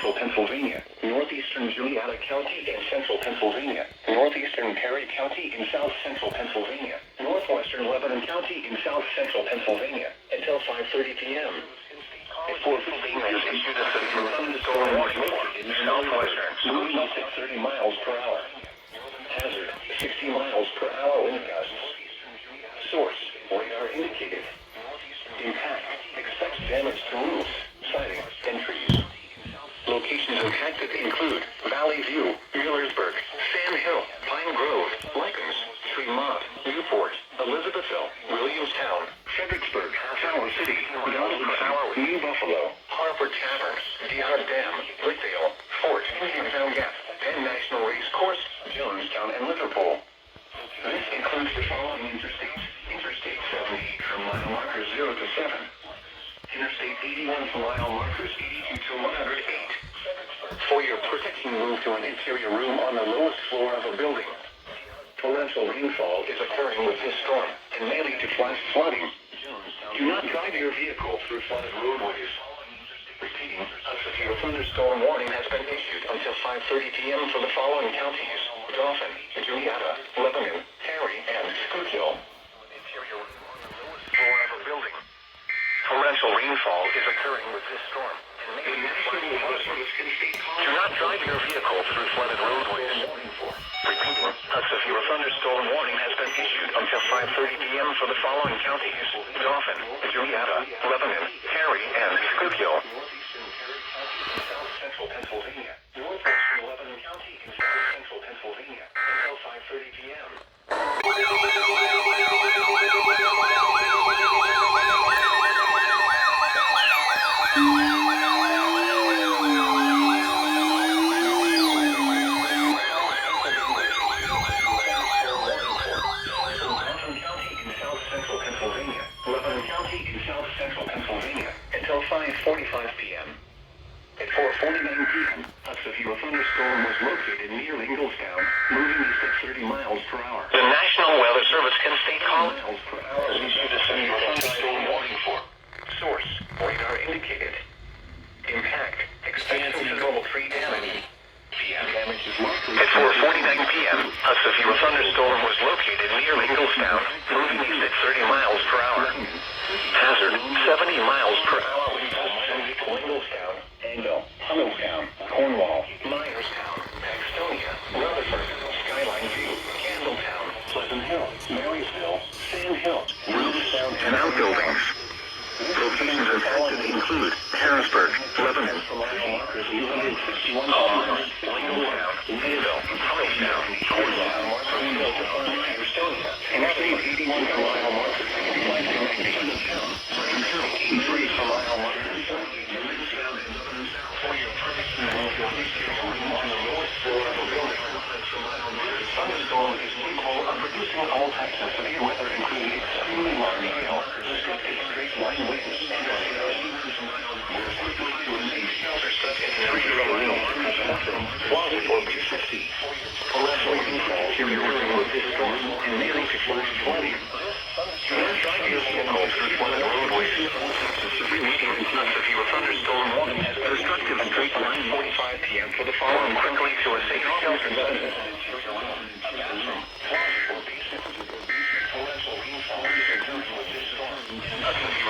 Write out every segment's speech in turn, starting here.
central Pennsylvania, northeastern Juliana County in central Pennsylvania, northeastern Perry County in south central Pennsylvania, northwestern Lebanon County in south central Pennsylvania, until 5:30 p.m. At 4:15 is issued a severe thunderstorm warning in southwestern, moving up at 30 miles per hour. Hazard, 60 miles per hour wind gusts. Source, radar indicated. Impact, expect damage to roofs, siding, and trees. Locations impacted include Valley View, Millersburg, Sand Hill, Pine Grove, Lycans, Tremont, Newport, Elizabethville, Williamstown, Fredericksburg, Flower City, New Buffalo, Harper Tavern, Dehart Dam, Lakeville, Fort, Town Gap, Penn National Race Course, Jonestown, and Liverpool. This includes the following interstates. Interstate 78 from mile markers 0 to 7. Interstate 81 from mile markers 82 to 108. For your protection, move to an interior room on the lowest floor of a building. Torrential rainfall is occurring with this storm and may lead to flash flooding. Do not drive your vehicle through flooded roadways. Repeating, a severe thunderstorm warning has been issued until 5:30 p.m. for the following counties: Dauphin, Juliana, Lebanon, Perry, and Schuylkill. Interior room on the lowest floor of a building. Torrential rainfall is occurring with this storm and may lead to flash flooding. Do not drive your vehicle through flooded roadways. Repeating, a severe thunderstorm warning has been issued until 5:30 p.m. for the following counties: Dauphin, Juliana, Lebanon, Perry, and Schuylkill. South Central Pennsylvania, northwestern Lebanon County in south central Pennsylvania until 5:30 p.m. Central Pennsylvania until 5:45 p.m. At 4:49 p.m., a severe thunderstorm was located near Ingalstown, moving east at 30 miles per hour. The National Weather Service can state miles per hour issued a severe thunderstorm warning for. Source, radar indicated. Impact, expect considerable tree damage. Damage is likely. At 4:49 p.m., a severe thunderstorm was located near Ingalstown, moving east at 30 miles per hour. Hazard, 70 miles per hour wind gusts. Ingalstown, Anvil, Hunnellstown, Cornwall, Myerstown, Paxtonia, Rutherford, Skyline View, Campbelltown, Pleasant Hill, Marysville, Sand Hill, Williamstown, and outbuildings. Locations affected include Harrisburg, Lebanon, Lincolnstown, Mayville, Hunnellstown, Cornwall, Myerstonia, Interstate 81 from mile marker 65 to 83 from mile marker 78 to Lincolnstown and Lebanon South. For your protection, move your vehicle on the lowest floor of a building. This thunderstorm is capable of producing all types of severe weather, including extremely large hail, destructive straight line winds, and closet or B50. Torrential rainfall occurring with this storm and may lead to flash flooding. Do not drive your vehicle through flooded roadways. A severe thunderstorm warning has been destructive straight line 45 p.m. for the following quickly to a safe shelter.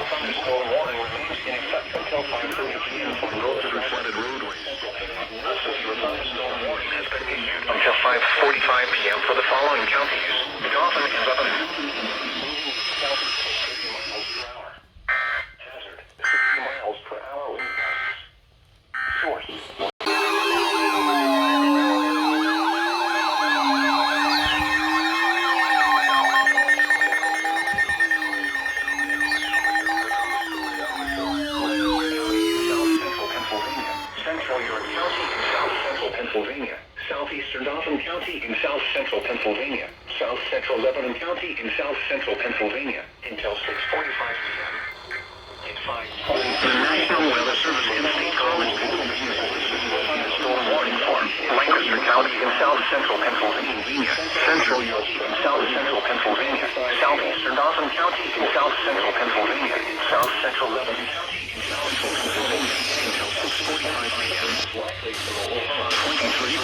Thunderstorm warning remains in effect until 5:30 p.m. for northern flooded roadways. A severe thunderstorm warning has been issued until 5:45 p.m. for the following counties: Dauphin and Lebanon. South 30 miles per hour. Hazard, 60 miles per hour wind gusts. Source. Pennsylvania, southeastern Dauphin County in south central Pennsylvania, south central Lebanon County in south central Pennsylvania until 6:45 p.m. At 5:40, the National Weather Service and State College thunderstorm warning for Lancaster County in south central Pennsylvania, central south central Pennsylvania, southeastern Dauphin County in south central Pennsylvania, south central Lebanon County in south central Pennsylvania until 6:45 p.m. 23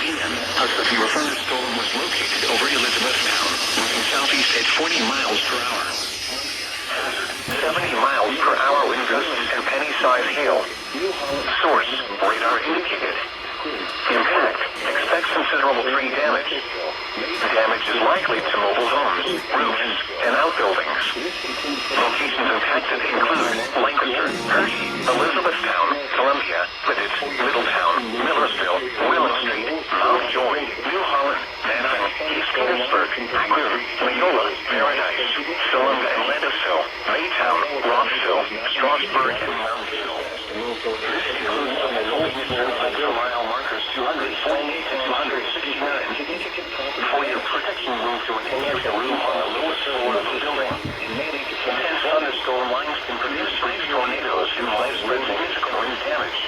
p.m. A severe thunderstorm was located over Elizabethtown, moving southeast at 40 miles per hour. 70 miles per hour wind gusts and penny-sized hail. Source, radar indicated. Impact, expect considerable tree damage. Damage is likely to mobile homes, roofs, and outbuildings. Locations impacted include Lancaster, Hershey, Elizabethtown, Columbia, Lidditz, Middletown, Millersville, Willow Street, Mount Joy, New Holland, Manhattan, East Petersburg, Akron, Leola, Paradise, Solon and Landisville, Maytown, Rossville, Strasburg, and Mountville. This includes some of the ultra-mile markers 248 to 269. For your protection, move to an area room on the lowest floor of the building. Intense thunderstorm lines can produce ice tornadoes and widespread significant wind damage.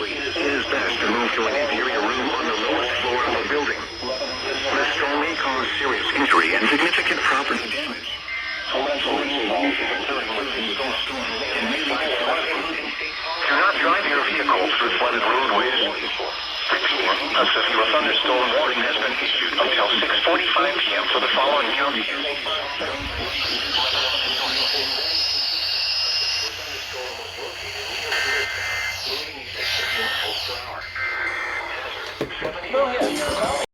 It is best to move to an interior room on the lowest floor of a building. The storm may cause serious injury and significant property damage. Do not drive your vehicle through flooded roadways. Repeating, a severe thunderstorm warning has been issued until 6:45 p.m. for the following counties.